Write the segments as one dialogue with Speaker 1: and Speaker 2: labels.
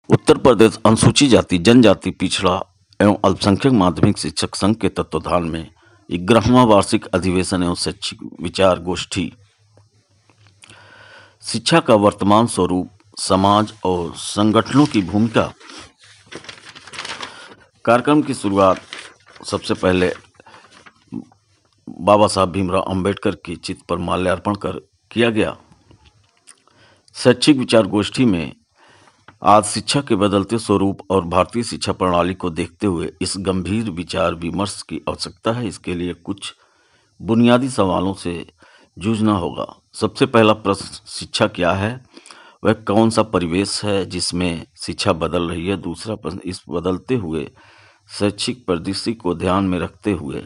Speaker 1: उत्तर प्रदेश अनुसूचित जाति, जनजाति, पिछड़ा एवं अल्पसंख्यक माध्यमिक शिक्षक संघ के तत्वाधान में 11वां वार्षिक अधिवेशन एवं शैक्षिक विचार गोष्ठी, शिक्षा का वर्तमान स्वरूप, समाज और संगठनों की भूमिका। कार्यक्रम की शुरुआत सबसे पहले बाबा साहब भीमराव अंबेडकर के चित्र पर माल्यार्पण कर किया गया। शैक्षिक विचार गोष्ठी में आज शिक्षा के बदलते स्वरूप और भारतीय शिक्षा प्रणाली को देखते हुए इस गंभीर विचार विमर्श की आवश्यकता है। इसके लिए कुछ बुनियादी सवालों से जूझना होगा। सबसे पहला प्रश्न शिक्षा क्या है, वह कौन सा परिवेश है जिसमें शिक्षा बदल रही है। दूसरा प्रश्न, इस बदलते हुए शैक्षिक परिदृश्य को ध्यान में रखते हुए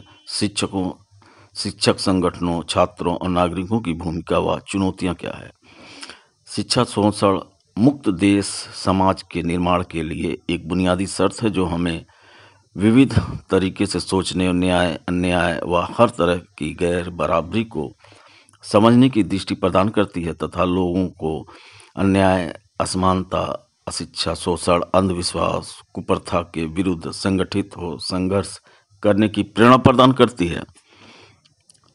Speaker 1: शिक्षक संगठनों, छात्रों और नागरिकों की भूमिका व चुनौतियां क्या है। शिक्षा शोषण मुक्त देश समाज के निर्माण के लिए एक बुनियादी शर्त है जो हमें विविध तरीके से सोचने, न्याय, अन्याय व हर तरह की गैर बराबरी को समझने की दृष्टि प्रदान करती है तथा लोगों को अन्याय, असमानता, अशिक्षा, शोषण, अंधविश्वास, कुप्रथा के विरुद्ध संगठित हो संघर्ष करने की प्रेरणा प्रदान करती है।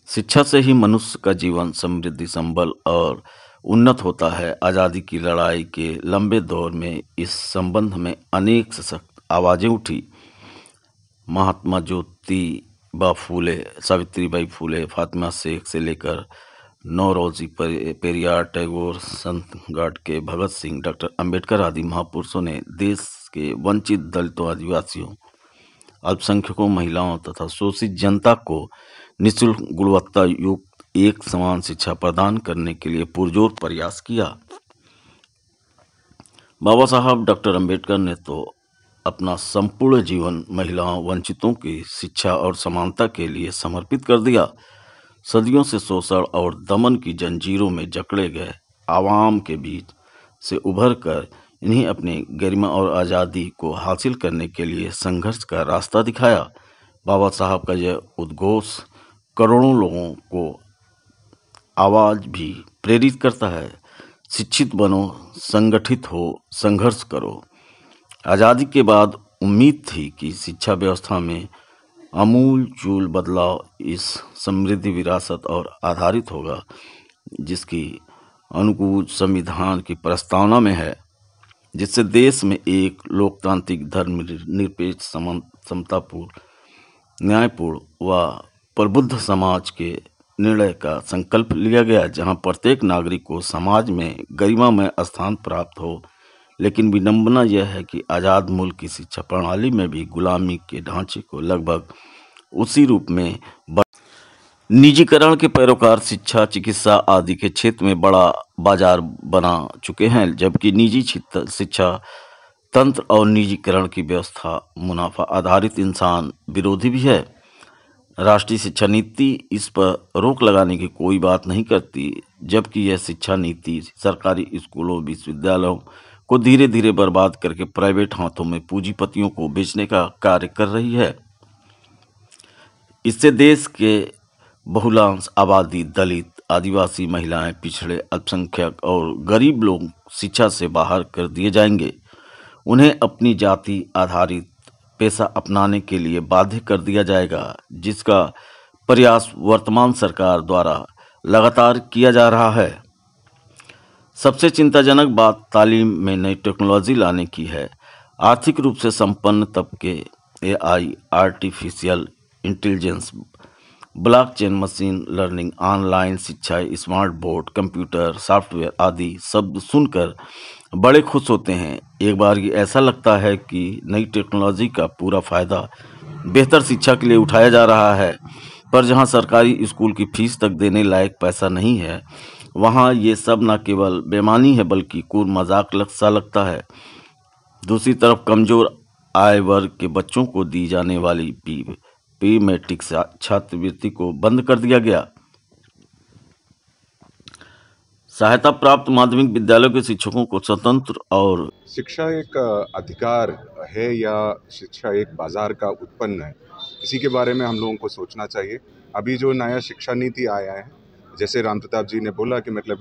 Speaker 1: शिक्षा से ही मनुष्य का जीवन समृद्धि, संबल और उन्नत होता है। आज़ादी की लड़ाई के लंबे दौर में इस संबंध में अनेक सशक्त आवाज़ें उठी। महात्मा ज्योतिबा फूले, सावित्रीबाई फूले, फातिमा शेख से लेकर नौरोजी पेरियार, टैगोर, संत गाडगे, भगत सिंह, डॉक्टर अंबेडकर आदि महापुरुषों ने देश के वंचित दलितों, आदिवासियों, अल्पसंख्यकों, महिलाओं तथा शोषित जनता को निःशुल्क, गुणवत्ता युक्त एक समान शिक्षा प्रदान करने के लिए पुरजोर प्रयास किया। बाबा साहब डॉक्टर अंबेडकर ने तो अपना संपूर्ण जीवन महिलाओं, वंचितों की शिक्षा और समानता के लिए समर्पित कर दिया। सदियों से शोषण और दमन की जंजीरों में जकड़े गए आवाम के बीच से उभर कर इन्हीं अपनी गरिमा और आज़ादी को हासिल करने के लिए संघर्ष का रास्ता दिखाया। बाबा साहब का यह उद्घोष करोड़ों लोगों को आवाज़ भी प्रेरित करता है। शिक्षित बनो, संगठित हो, संघर्ष करो। आज़ादी के बाद उम्मीद थी कि शिक्षा व्यवस्था में आमूल चूल बदलाव इस समृद्धि विरासत और आधारित होगा जिसकी अनुकूल संविधान की प्रस्तावना में है, जिससे देश में एक लोकतांत्रिक, धर्मनिरपेक्ष, समतापूर्ण, न्यायपूर्ण व प्रबुद्ध समाज के निर्णय का संकल्प लिया गया, जहां प्रत्येक नागरिक को समाज में गरिमामय स्थान प्राप्त हो। लेकिन विडंबना यह है कि आज़ाद मुल्क की शिक्षा प्रणाली में भी गुलामी के ढांचे को लगभग उसी रूप में निजीकरण के पैरोकार शिक्षा, चिकित्सा आदि के क्षेत्र में बड़ा बाजार बना चुके हैं, जबकि निजी शिक्षा तंत्र और निजीकरण की व्यवस्था मुनाफा आधारित इंसान विरोधी भी है। राष्ट्रीय शिक्षा नीति इस पर रोक लगाने की कोई बात नहीं करती, जबकि यह शिक्षा नीति सरकारी स्कूलों, विश्वविद्यालयों को धीरे धीरे बर्बाद करके प्राइवेट हाथों में पूंजीपतियों को बेचने का कार्य कर रही है। इससे देश के बहुलांश आबादी, दलित, आदिवासी, महिलाएं, पिछड़े, अल्पसंख्यक और गरीब लोग शिक्षा से बाहर कर दिए जाएंगे। उन्हें अपनी जाति आधारित पेशा अपनाने के लिए बाध्य कर दिया जाएगा, जिसका प्रयास वर्तमान सरकार द्वारा लगातार किया जा रहा है। सबसे चिंताजनक बात तालीम में नई टेक्नोलॉजी लाने की है। आर्थिक रूप से संपन्न तबके AI, artificial intelligence, blockchain, machine learning, online शिक्षा, स्मार्ट बोर्ड, कंप्यूटर, सॉफ्टवेयर आदि शब्द सुनकर बड़े खुश होते हैं। एक बार ये ऐसा लगता है कि नई टेक्नोलॉजी का पूरा फायदा बेहतर शिक्षा के लिए उठाया जा रहा है, पर जहां सरकारी स्कूल की फीस तक देने लायक पैसा नहीं है, वहां ये सब न केवल बेईमानी है बल्कि कूड़ मजाक सा लगता है। दूसरी तरफ कमजोर आय वर्ग के बच्चों को दी जाने वाली प्री मैट्रिक छात्रवृत्ति को बंद कर दिया गया। सहायता प्राप्त माध्यमिक विद्यालयों के शिक्षकों को स्वतंत्र और
Speaker 2: शिक्षा एक अधिकार है या शिक्षा एक बाजार का उत्पन्न है, इसी के बारे में हम लोगों को सोचना चाहिए। अभी जो नया शिक्षा नीति आया है, जैसे राम प्रताप जी ने बोला कि मतलब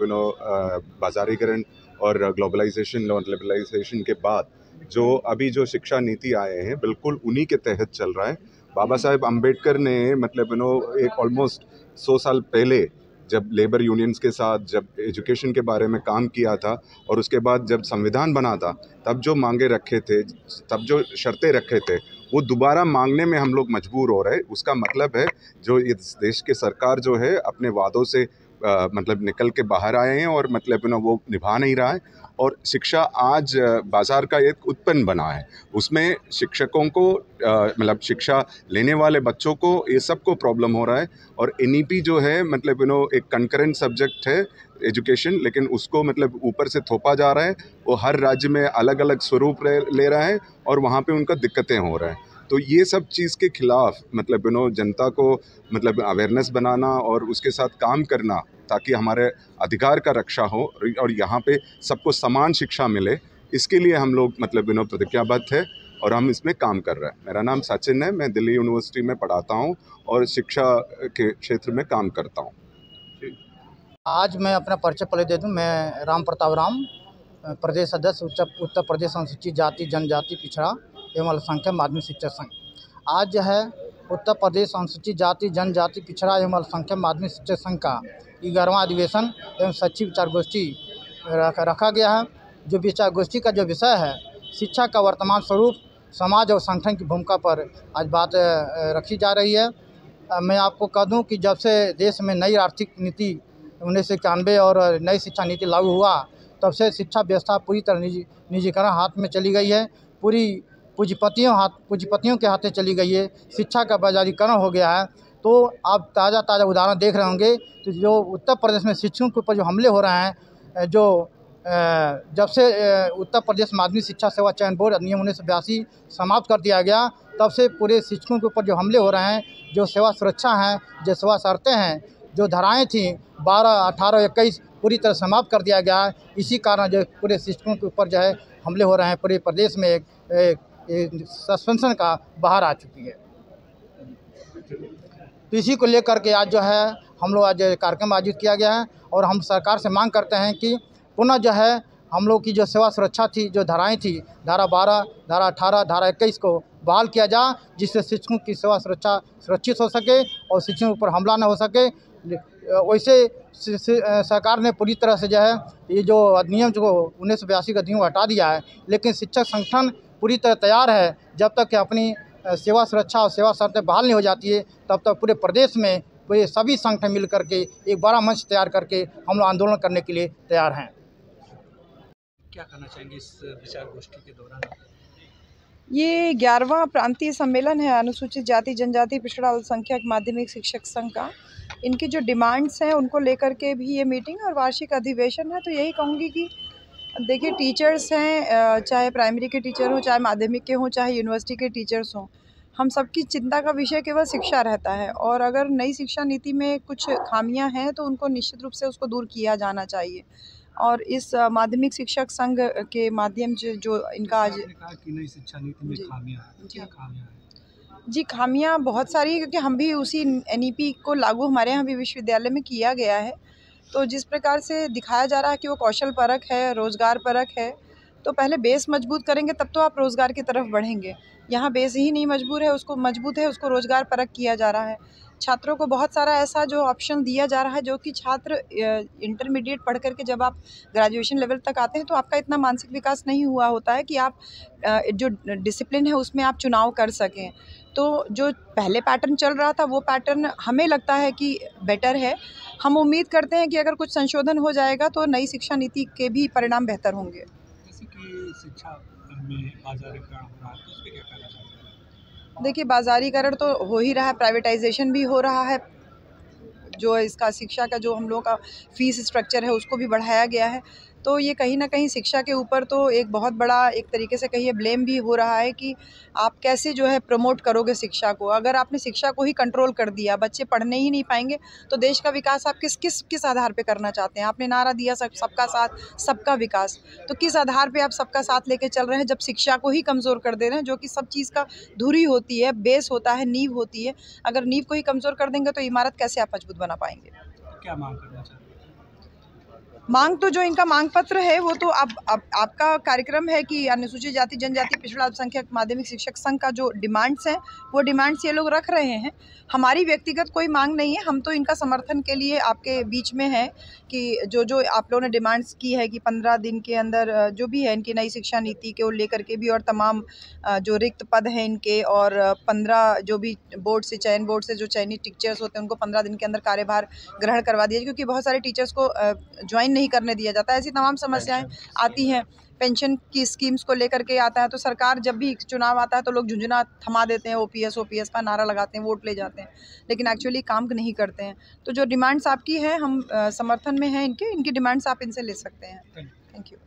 Speaker 2: बाजारीकरण और ग्लोबलाइजेशन और लिबरलाइजेशन के बाद जो अभी जो शिक्षा नीति आए हैं बिल्कुल उन्हीं के तहत चल रहा है। बाबा साहेब अम्बेडकर ने मतलब एक ऑलमोस्ट 100 साल पहले जब लेबर यूनियंस के साथ जब एजुकेशन के बारे में काम किया था और उसके बाद जब संविधान बना था, तब जो मांगे रखे थे, तब जो शर्तें रखे थे, वो दोबारा मांगने में हम लोग मजबूर हो रहे हैं। उसका मतलब है जो इस देश की सरकार जो है अपने वादों से मतलब निकल के बाहर आए हैं और मतलब वो निभा नहीं रहा है। और शिक्षा आज बाज़ार का एक उत्पन्न बना है। उसमें शिक्षकों को मतलब शिक्षा लेने वाले बच्चों को ये सबको प्रॉब्लम हो रहा है। और एनईपी जो है मतलब एक कंकरेंट सब्जेक्ट है एजुकेशन, लेकिन उसको मतलब ऊपर से थोपा जा रहा है। वो हर राज्य में अलग अलग स्वरूप ले रहा है और वहाँ पे उनका दिक्कतें हो रहा है। तो ये सब चीज़ के खिलाफ मतलब जनता को मतलब अवेयरनेस बनाना और उसके साथ काम करना ताकि हमारे अधिकार का रक्षा हो और यहाँ पे सबको समान शिक्षा मिले, इसके लिए हम लोग मतलब प्रतिज्ञाबद्ध है और हम इसमें काम कर रहे हैं। मेरा नाम सचिन है, मैं दिल्ली यूनिवर्सिटी में पढ़ाता हूँ और शिक्षा के क्षेत्र में काम करता हूँ।
Speaker 3: आज मैं अपना परिचय पहले दे दूँ। मैं राम प्रताप राम, प्रदेश सदस्य उत्तर प्रदेश अनुसूचित जाति जनजाति पिछड़ा एवं अल्पसंख्यक माध्यमिक शिक्षक संघ। आज जो है उत्तर प्रदेश अनुसूचित जाति जनजाति पिछड़ा एवं अल्पसंख्यक माध्यमिक शिक्षक संघ का 11वां अधिवेशन एवं सचिव विचार गोष्ठी रखा गया है। जो विचार गोष्ठी का जो विषय है शिक्षा का वर्तमान स्वरूप, समाज और संगठन की भूमिका पर आज बात रखी जा रही है। मैं आपको कह दूं कि जब से देश में नई आर्थिक नीति 1991 और नई शिक्षा नीति लागू हुआ, तब से शिक्षा व्यवस्था पूरी तरह निजीकरण हाथ में चली गई है। पूरी पूंजीपतियों के हाथ में चली गई है। शिक्षा का बाजारीकरण हो गया है। तो आप ताज़ा उदाहरण देख रहे होंगे। तो जो उत्तर प्रदेश में शिक्षकों के ऊपर जो हमले हो रहे हैं, जो जब से उत्तर प्रदेश माध्यमिक शिक्षा सेवा चयन बोर्ड अधिनियम 1982 समाप्त कर दिया गया, तब से पूरे शिक्षकों के ऊपर जो हमले हो रहे हैं, जो सेवा सुरक्षा हैं, जो सेवा शर्तें हैं, जो धाराएं थी 12, 18, 21 पूरी तरह समाप्त कर दिया गया है। इसी कारण जो पूरे शिक्षकों के ऊपर जो है हमले हो रहे हैं। पूरे प्रदेश में एक सस्पेंशन का बाहर आ चुकी है। तो इसी को लेकर के आज जो है हम लोग आज कार्यक्रम आयोजित किया गया है और हम सरकार से मांग करते हैं कि पुनः जो है हम लोग की जो सेवा सुरक्षा थी, जो धाराएं थी, धारा 12, धारा 18, धारा 21 को बहाल किया जाए, जिससे शिक्षकों की सेवा सुरक्षा सुरक्षित हो सके और शिक्षकों पर हमला न हो सके। वैसे सरकार ने पूरी तरह से जो है ये जो अधिनियम जो 1982 का अधिनियम हटा दिया है, लेकिन शिक्षक संगठन पूरी तरह तैयार है। जब तक कि अपनी सेवा सुरक्षा और सेवा शर्तें बहाल नहीं हो जाती है, तब तक पूरे प्रदेश में पूरे सभी संगठन मिल करके एक बड़ा मंच तैयार करके हम लोग आंदोलन करने के लिए तैयार हैं।
Speaker 4: क्या कहना चाहेंगे इस विचार गोष्ठी के दौरान?
Speaker 5: ये 11वां प्रांतीय सम्मेलन है अनुसूचित जाति जनजाति पिछड़ा अल्पसंख्यक माध्यमिक शिक्षक संघ का। इनकी जो डिमांड्स हैं उनको लेकर के भी ये मीटिंग और वार्षिक अधिवेशन है। तो यही कहूँगी कि देखिए, टीचर्स हैं, चाहे प्राइमरी के टीचर हों, चाहे माध्यमिक के हों, चाहे यूनिवर्सिटी के टीचर्स हों, हम सबकी चिंता का विषय केवल शिक्षा रहता है। और अगर नई शिक्षा नीति में कुछ खामियां हैं तो उनको निश्चित रूप से उसको दूर किया जाना चाहिए। और इस माध्यमिक शिक्षक संघ के माध्यम से जो इनका आज
Speaker 4: कहा कि नई शिक्षा नीति में खामियां हैं, क्या खामियां हैं?
Speaker 5: जी, खामियां बहुत सारी है, क्योंकि हम भी उसी एनईपी को लागू हमारे यहाँ भी विश्वविद्यालय में किया गया है। तो जिस प्रकार से दिखाया जा रहा है कि वो कौशल परक है, रोज़गार परक है, तो पहले बेस मजबूत करेंगे तब तो आप रोज़गार की तरफ बढ़ेंगे। यहाँ बेस ही नहीं मजबूत है, उसको रोज़गार परक किया जा रहा है। छात्रों को बहुत सारा ऐसा जो ऑप्शन दिया जा रहा है, जो कि छात्र इंटरमीडिएट पढ़ करके जब आप ग्रेजुएशन लेवल तक आते हैं तो आपका इतना मानसिक विकास नहीं हुआ होता है कि आप जो डिसिप्लिन है उसमें आप चुनाव कर सकें। तो जो पहले पैटर्न चल रहा था वो पैटर्न हमें लगता है कि बेटर है। हम उम्मीद करते हैं कि अगर कुछ संशोधन हो जाएगा तो नई शिक्षा नीति के भी परिणाम बेहतर होंगे।
Speaker 4: जैसे कि शिक्षा में बाजारीकरण हो रहा है, तो उस पर क्या कहना चाहते हैं?
Speaker 5: देखिए, बाजारीकरण तो हो ही रहा है, प्राइवेटाइजेशन भी हो रहा है। जो इसका शिक्षा का जो हम लोगों का फीस स्ट्रक्चर है उसको भी बढ़ाया गया है। तो ये कहीं ना कहीं शिक्षा के ऊपर तो एक बहुत बड़ा एक तरीके से कहिए ब्लेम भी हो रहा है कि आप कैसे जो है प्रमोट करोगे शिक्षा को। अगर आपने शिक्षा को ही कंट्रोल कर दिया, बच्चे पढ़ने ही नहीं पाएंगे, तो देश का विकास आप किस आधार पे करना चाहते हैं? आपने नारा दिया सबका साथ सबका विकास, तो किस आधार पे आप सबका साथ लेके चल रहे हैं जब शिक्षा को ही कमज़ोर कर दे रहे हैं, जो कि सब चीज़ का धुरी होती है, बेस होता है, नींव होती है। अगर नींव को ही कमज़ोर कर देंगे तो इमारत कैसे आप मजबूत बना पाएंगे?
Speaker 4: क्या मांग करना चाहते हैं?
Speaker 5: मांग तो जो इनका मांग पत्र है वो तो अब आपका कार्यक्रम है कि अनुसूचित जाति जनजाति पिछड़ा अल्पसंख्यक माध्यमिक शिक्षक संघ का जो डिमांड्स हैं वो डिमांड्स ये लोग रख रहे हैं। हमारी व्यक्तिगत कोई मांग नहीं है, हम तो इनका समर्थन के लिए आपके बीच में है कि जो जो आप लोगों ने डिमांड्स की है कि 15 दिन के अंदर जो भी है इनकी नई शिक्षा नीति को लेकर के भी और तमाम जो रिक्त पद हैं इनके और 15 जो भी बोर्ड से जो चयनित टीचर्स होते हैं उनको 15 दिन के अंदर कार्यभार ग्रहण करवा दिया, क्योंकि बहुत सारे टीचर्स को ज्वाइन नहीं करने दिया जाता है। ऐसी तमाम समस्याएं आती हैं। पेंशन की स्कीम्स को लेकर के आता है तो सरकार जब भी चुनाव आता है तो लोग झुंझुना थमा देते हैं, ओपीएस का नारा लगाते हैं, वोट ले जाते हैं, लेकिन एक्चुअली काम नहीं करते हैं। तो जो डिमांड्स आपकी हैं हम समर्थन में हैं इनकी डिमांड्स आप इनसे ले सकते हैं। Thank you.